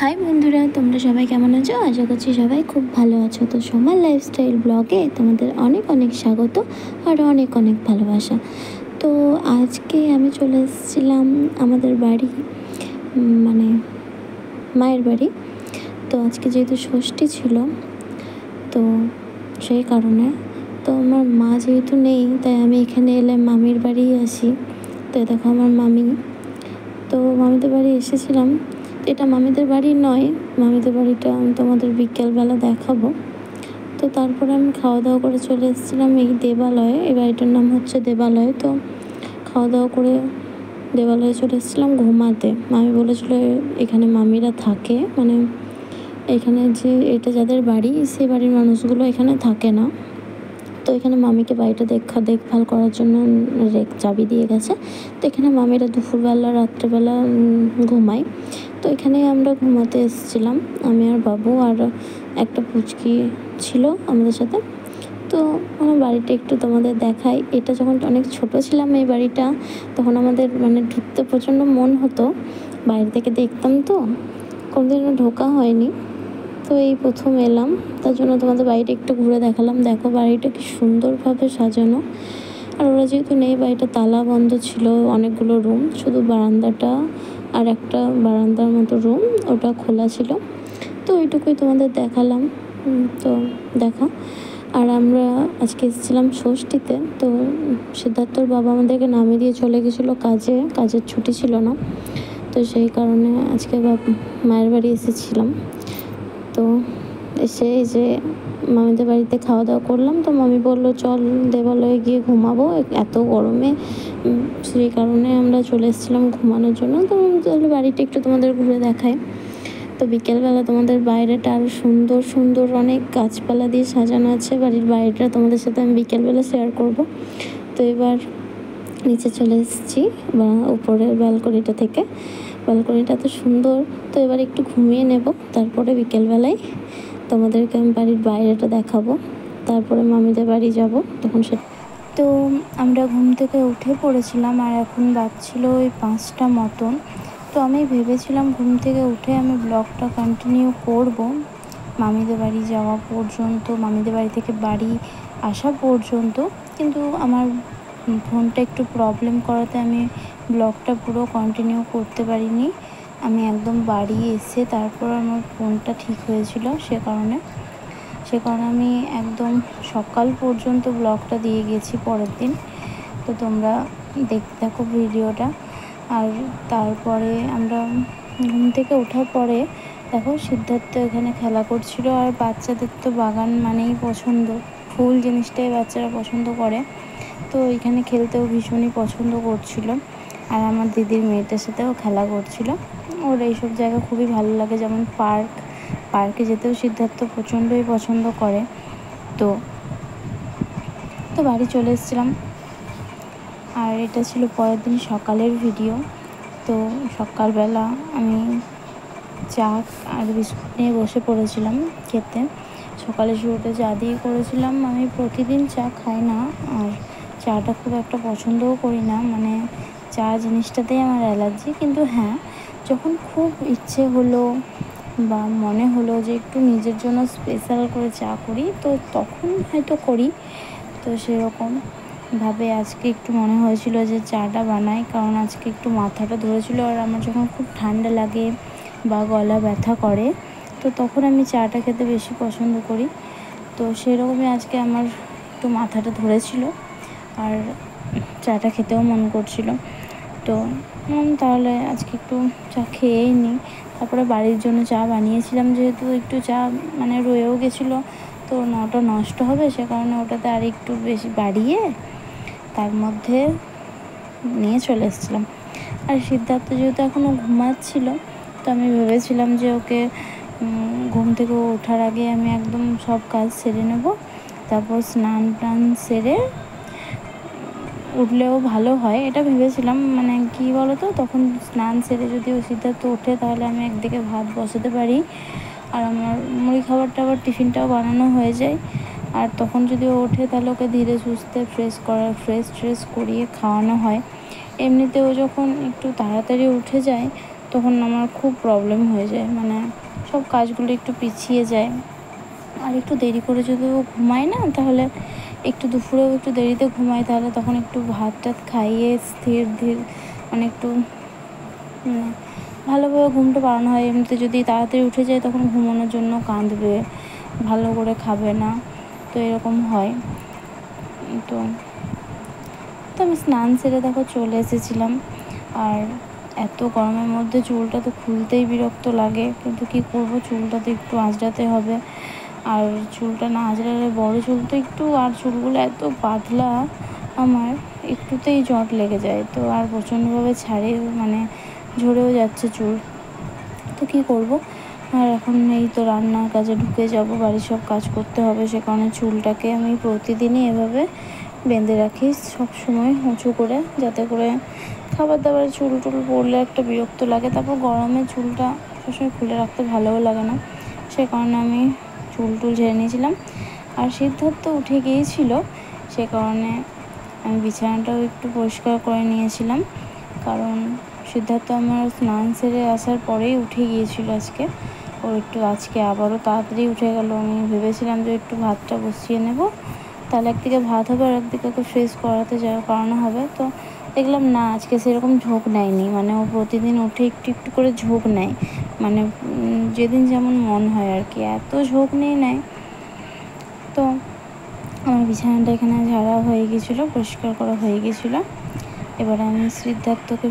High বন্ধুরা, তোমরা সবাই কেমন আছো? আশা করছি সবাই খুব ভালো আছো। তো সোমার লাইফস্টাইল ব্লগে তোমাদের অনেক অনেক স্বাগত আর অনেক অনেক ভালোবাসা। তো আজকে আমি চলে এসেছিলাম আমাদের বাড়ি, মানে মায়ের বাড়ি। তো আজকে যেহেতু ষষ্ঠী ছিল, তো সেই কারণে তো আমার মা যেহেতু নেই, তাই আমি এখানে এলে মামির বাড়ি আসি। তো দেখো আমার মামি, তো মামিদের বাড়ি এসেছিলাম। এটা মামিদের বাড়ি নয়, মামিদের বাড়িটা আমি তোমাদের বিকেলবেলা দেখাবো। তো তারপরে আমি খাওয়া দাওয়া করে চলে এসেছিলাম এই দেবালয়ে। এই বাড়িটার নাম হচ্ছে দেবালয়। তো খাওয়া দাওয়া করে দেবালয়ে চলে এসেছিলাম ঘুমাতে। মামি বলেছিল এখানে মামিরা থাকে, মানে এখানে যে এটা যাদের বাড়ি, সে বাড়ির মানুষগুলো এখানে থাকে না। তো এখানে মামিকে বাড়িটা দেখভাল করার জন্য চাবি দিয়ে গেছে। তো এখানে মামিরা দুপুরবেলা রাত্রেবেলা ঘুমায়। তো এখানে আমরা ঘুমাতে এসেছিলাম, আমি আর বাবু আর একটা পুচকি ছিল আমাদের সাথে। তো আমার বাড়িটা একটু তোমাদের দেখাই। এটা যখন অনেক ছোট ছিলাম এই বাড়িটা, তখন আমাদের মানে ঢুকতে প্রচণ্ড মন হতো। বাইরে থেকে দেখতাম, তো কোনোদিনও ঢোকা হয়নি। তো এই প্রথম এলাম, তার জন্য তোমাদের বাড়িটা একটু ঘুরে দেখালাম। দেখো বাড়িটা কি সুন্দরভাবে সাজানো। আর ওরা যেহেতু নেই, বাড়িটা তালা বন্ধ ছিল, অনেকগুলো রুম, শুধু বারান্দাটা আর একটা বারান্দার মতো রুম ওটা খোলা ছিল। তো ওইটুকুই তোমাদের দেখালাম। তো দেখো, আর আমরা আজকে এসেছিলাম ষষ্ঠীতে। তো সিদ্ধার্থর বাবা আমাদেরকে নামিয়ে দিয়ে চলে গেছিলো কাজের ছুটি ছিল না। তো সেই কারণে আজকে মায়ের বাড়ি এসেছিলাম। তো এসে এই যে মামিদের বাড়িতে খাওয়া দাওয়া করলাম। তো মামি বললো চল দেবালয়ে গিয়ে ঘুমাবো, এত গরমে। সেই কারণে আমরা চলে এসেছিলাম ঘুমানোর জন্য। তো তাহলে বাড়িটা একটু তোমাদের ঘুরে দেখায়। তো বিকেলবেলা তোমাদের বাইরেটা আরও সুন্দর সুন্দর অনেক গাছপালা দিয়ে সাজানো আছে। বাড়ির বাইরেটা তোমাদের সাথে আমি বিকেলবেলা শেয়ার করব। তো এবার নিচে চলে এসেছি উপরের ব্যালকনিটা থেকে। ব্যালকনিটা তো সুন্দর। তো এবার একটু ঘুমিয়ে নেব, তারপরে বিকেলবেলায় তোমাদেরকে আমি বাড়ির বাইরেটা দেখাবো। তারপরে মামিদের বাড়ি যাব তখন তো আমরা ঘুম থেকে উঠে পড়েছিলাম, আর এখন বাজছিল ওই 5টা মতন। তো আমি ভেবেছিলাম ঘুম থেকে উঠে আমি ব্লগটা কন্টিনিউ করব মামিদের বাড়ি যাওয়া পর্যন্ত, মামিদের বাড়ি থেকে বাড়ি আসা পর্যন্ত। কিন্তু আমার ফোনটা একটু প্রবলেম করাতে আমি ব্লগটা পুরো কন্টিনিউ করতে পারিনি। আমি একদম বাড়ি এসে তারপর আমার ফোনটা ঠিক হয়েছিল, সে কারণে আমি একদম সকাল পর্যন্ত ব্লগটা দিয়ে গেছি পরের দিন। তো তোমরা দেখতে থাকো ভিডিওটা। আর তারপরে আমরা ঘুম থেকে ওঠার পরে দেখো সিদ্ধার্থ এখানে খেলা করছিল। আর বাচ্চাদের তো বাগান মানেই পছন্দ, ফুল জিনিসটাই বাচ্চারা পছন্দ করে। তো এখানে খেলতেও ভীষণই পছন্দ করছিল। আর আমার দিদির মেয়েটার সাথেও খেলা করছিল। ওর এইসব জায়গা খুবই ভালো লাগে, যেমন পার্কে যেতেও সিদ্ধার্থ প্রচণ্ডই পছন্দ করে। তো বাড়ি চলে এসেছিলাম। আর এটা ছিল পরের দিন সকালের ভিডিও। তো সকালবেলা আমি চা আর বিস্কুট নিয়ে বসে পড়েছিলাম খেতে। সকালে শুরুতে চা দিয়ে করেছিলাম। আমি প্রতিদিন চা খাই না, আর চাটা খুব একটা পছন্দও করি না, মানে চা জিনিসটাতেই আমার অ্যালার্জি। কিন্তু হ্যাঁ, যখন খুব ইচ্ছে হলো বা মনে হলো যে একটু নিজের জন্য স্পেশাল করে চা করি, তো তখন হয়তো করি। তো সেরকমভাবে আজকে একটু মনে হয়েছিল যে চাটা বানাই, কারণ আজকে একটু মাথাটা ধরেছিল। আর আমার যখন খুব ঠান্ডা লাগে বা গলা ব্যথা করে, তো তখন আমি চাটা খেতে বেশি পছন্দ করি। তো সেরকমই আজকে আমার একটু মাথাটা ধরেছিল আর চাটা খেতেও মন করছিল। তো তাহলে আজকে একটু চা খেয়েই নিই। তারপরে বাড়ির জন্য চা বানিয়েছিলাম, যেহেতু একটু চা মানে রয়েও গেছিলো, তো ওটা নষ্ট হবে, সে কারণে ওটাতে আর একটু বেশি বাড়িয়ে তার মধ্যে নিয়ে চলে এসেছিলাম। আর সিদ্ধার্থ যেহেতু এখনও ঘুমাচ্ছিল, তো আমি ভেবেছিলাম যে ওকে ঘুম থেকে ওঠার আগে আমি একদম সব কাজ সেরে নেব, তারপর স্নান টান সেরে উঠলেও ভালো হয়, এটা ভেবেছিলাম। মানে কি বলো তো, তখন স্নান সেরে যদি ও সিদ্ধার্থ ওঠে, তাহলে আমি একদিকে ভাত বসাতে পারি, আর আমার মুড়ি খাবারটা আবার টিফিনটাও বানানো হয়ে যায়। আর তখন যদি ও ওঠে, তাহলে ওকে ধীরে সুস্থে ফ্রেশ করিয়ে খাওয়ানো হয়। এমনিতেও যখন একটু তাড়াতাড়ি উঠে যায়, তখন আমার খুব প্রবলেম হয়ে যায়, মানে সব কাজগুলো একটু পিছিয়ে যায়। আর একটু দেরি করে যদি ঘুমাই না, তাহলে একটু দুপুরেও একটু দেরিতে ঘুমাই, তাহলে তখন একটু ভাত টাত খাইয়ে স্থির ধীর মানে একটু ভালোভাবে ঘুমটা পাড়ানো হয়। এমনিতে যদি তাড়াতাড়ি উঠে যায় তখন ঘুমানোর জন্য কাঁদবে, ভালো করে খাবে না, তো এরকম হয়। তো আমি স্নান সেরে দেখো চলে এসেছিলাম। আর এত গরমের মধ্যে চুলটা তো খুলতেই বিরক্ত লাগে, কিন্তু কি করব, চুলটা তো একটু আঁচড়াতে হবে। আর চুলটা না আঁচড়ালে বড় চুল তো একটু, আর চুলগুলো এত পাতলা আমার, একটুতেই জট লেগে যায়, তো আর প্রচণ্ডভাবে ছাড়ে, মানে ঝরেও যাচ্ছে চুল। তো কী করব। আর এখন এই তো রান্নার কাজে ঢুকে যাব, বাড়ির সব কাজ করতে হবে, সে কারণে চুলটাকে আমি প্রতিদিনই এভাবে বেঁধে রাখি সব সময় উঁচু করে, যাতে করে খাবার দাবারের চুল টুল পড়লে একটা বিরক্ত লাগে। তারপর গরমে চুলটা সবসময় খুলে রাখতে ভালোও লাগে না, সে কারণে আমি চুল টুল ঝেড়ে নিয়েছিলাম। আর সিদ্ধার্থ উঠে গিয়েছিল, সে কারণে আমি বিছানাটাও একটু পরিষ্কার করে নিয়েছিলাম, কারণ সিদ্ধার্থ আমার স্নান সেরে আসার পরেই উঠে গিয়েছিল আজকে। ও একটু আজকে আবারও তাড়াতাড়ি উঠে গেল। আমি ভেবেছিলাম যে একটু ভাতটা বসিয়ে নেব, তাহলে একদিকে ভাত হবে আর একদিকে ওকে ফ্রেশ করানো হবে। তো দেখলাম না, আজকে সেরকম ঝোঁক নেয়নি, মানে ও প্রতিদিন উঠে একটু একটু করে ঝোঁক নেয়, মানে যেদিন যেমন মন হয় আর কি, এত ঝোঁক নিয়ে নেয়। তো আমার বিছানাটা এখানে ঝাড়া হয়ে গিয়েছিলো, পরিষ্কার করা হয়ে গিয়েছিলো। এবার আমি সিদ্ধার্থকে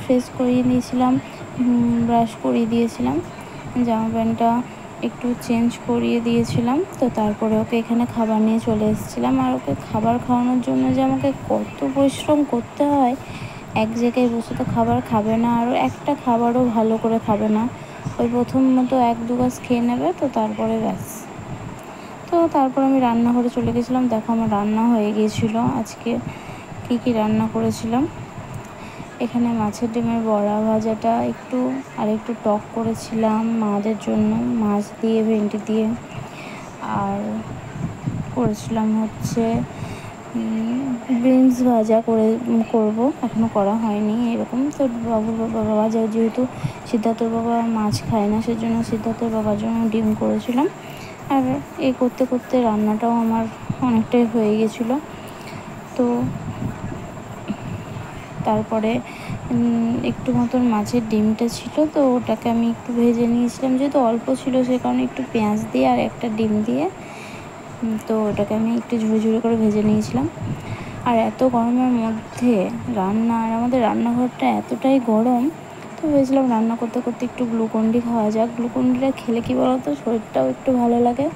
ফ্রেশ করিয়ে দিয়েছিলাম, ব্রাশ করিয়ে দিয়েছিলাম, জামা প্যান্টটা একটু চেঞ্জ করিয়ে দিয়েছিলাম। তো তারপরে ওকে এখানে খাবার নিয়ে চলে এসেছিলাম। আর ওকে খাবার খাওয়ানোর জন্য যে আমাকে কত পরিশ্রম করতে হয়, এক জায়গায় বসে তো খাবার খাবে না, আর একটা খাবারও ভালো করে খাবে না। ওই প্রথম মতো 1-2 গাছ খেয়ে নেবে, তো তারপরে ব্যাস। তো তারপর আমি রান্নাঘরে চলে গেছিলাম। দেখো আমার রান্না হয়ে গিয়েছিল। আজকে কী রান্না করেছিলাম, এখানে মাছের ডিমের বড়া ভাজাটা একটু টক করেছিলাম মাদের জন্য, মাছ দিয়ে ভেন্ডি দিয়ে। আর করেছিলাম হচ্ছে বিনস ভাজা করব, এখনও করা হয়নি এরকম। তো বাবুর বাবা ভাজা, যেহেতু সিদ্ধার্থর বাবা মাছ খায় না, সেজন্য সিদ্ধার্থর বাবার জন্য ডিম করেছিলাম। আর এই করতে করতে রান্নাটাও আমার অনেকটাই হয়ে গেছিলো। তো তারপরে একটু মতন মাছের ডিমটা ছিল, তো ওটাকে আমি একটু ভেজে নিয়েছিলাম, যেহেতু অল্প ছিল সে কারণে একটু পেঁয়াজ দিয়ে আর একটা ডিম দিয়ে, তো ওটাকে আমি একটু ঝুড়ি করে ভেজে নিয়েছিলাম। আর এত গরমের মধ্যে আর আমাদের রান্নাঘরটা এতটাই গরম, তো ভেবেছিলাম রান্না করতে করতে একটু গ্লুকন্ডি খাওয়া যাক। গ্লুকন্ডিটা খেলে কী বলতো, শরীরটাও একটু ভালো লাগে।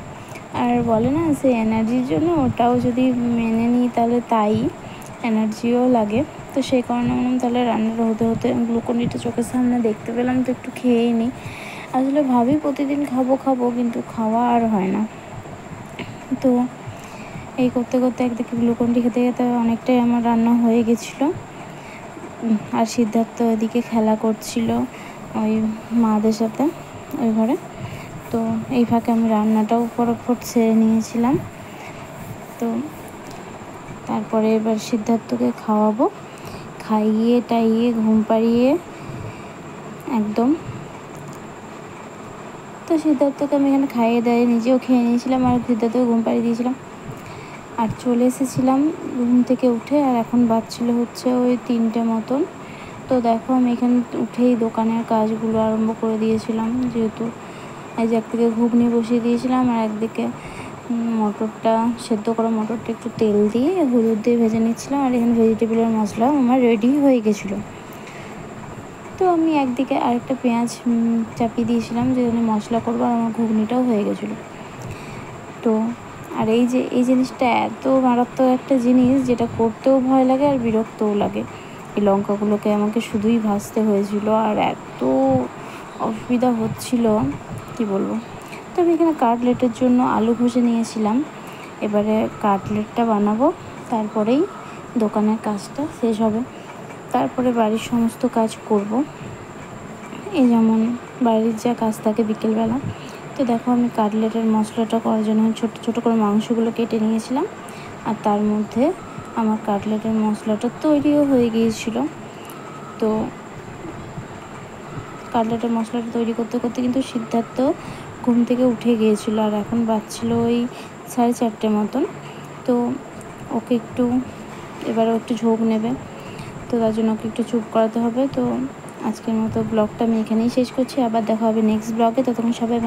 আর বলে না সে এনার্জির জন্য, ওটাও যদি মেনে নিই তাহলে তাই এনার্জিও লাগে। তো সেই কারণে তাহলে রান্নাটা হতে হতে গ্লুকন্ডিটা চোখের সামনে দেখতে পেলাম, তো একটু খেয়েই নিই। আসলে ভাবি প্রতিদিন খাবো, কিন্তু খাওয়া আর হয় না। তো এই করতে করতে একদিকে গ্লুকন্ডি খেতে খেতে অনেকটাই আমার রান্না হয়ে গেছিলো। আর সিদ্ধার্থ এদিকে খেলা করছিল ওই মাদের সাথে ওই ঘরে। তো এই ফাঁকে আমি রান্নাটাও ফটাফট সেরে নিয়েছিলাম। তো তারপরে এবার সিদ্ধার্থকে খাওয়াবো, খাইয়ে টাইয়ে ঘুম পাড়িয়ে একদম। তো সিদ্ধার্থকে আমি এখানে খাইয়ে দেয়, নিজেও খেয়ে নিয়েছিলাম আর সিদ্ধার্থকে ঘুম পাড়িয়ে দিয়েছিলাম। আর চলে এসেছিলাম ঘুম থেকে উঠে, আর এখন বাজছিল হচ্ছে ওই 3টে মতন। তো দেখো আমি এখানে উঠেই দোকানের কাজগুলো আরম্ভ করে দিয়েছিলাম, যেহেতু এই যে একদিকে ঘুগনি বসিয়ে দিয়েছিলাম, আর একদিকে সেদ্ধ করা মটরটা একটু তেল দিয়ে হলুদ দিয়ে ভেজে নিচ্ছিলাম। আর এখানে ভেজিটেবলের মশলা আমার রেডি হয়ে গেছিলো। তো আমি একদিকে আরেকটা পেঁয়াজ চাপিয়ে দিয়েছিলাম, যেখানে মশলা করবো, আর আমার ঘুগনিটাও হয়ে গেছিলো। তো আর এই জিনিসটা এত মারাত্মক একটা জিনিস, যেটা করতেও ভয় লাগে আর বিরক্তও লাগে। এই লঙ্কাগুলোকে আমাকে শুধুই ভাজতে হয়েছিল, আর এত অসুবিধা হচ্ছিল কি বলবো। তো আমি এখানে কাটলেটের জন্য আলু ভেজে নিয়েছিলাম। এবারে কাটলেটটা বানাবো, তারপরেই দোকানের কাজটা শেষ হবে, তারপরে বাড়ির সমস্ত কাজ করব। এই যেমন বাড়ির যা কাজ থাকে বিকেলবেলা। তো দেখো আমি কাটলেটের মশলাটা করার জন্য ছোটো ছোটো করে মাংসগুলো কেটে নিয়েছিলাম, আর তার মধ্যে আমার কাটলেটের মশলাটা তৈরিও হয়ে গিয়েছিল। তো কাটলেটের মশলাটা তৈরি করতে করতে কিন্তু সিদ্ধার্থ ঘুম থেকে উঠে গিয়েছিল, আর এখন বাজছিল ওই 4:30 মতন। তো ওকে একটু এবারে একটু ঝোঁক নেবে, তো তার জন্য ওকে একটু চুপ করাতে হবে। তো আজকের মতো ব্লগটা আমি এখানেই শেষ করছি, আবার দেখা হবে নেক্সট ব্লগে। ততক্ষণ সবাই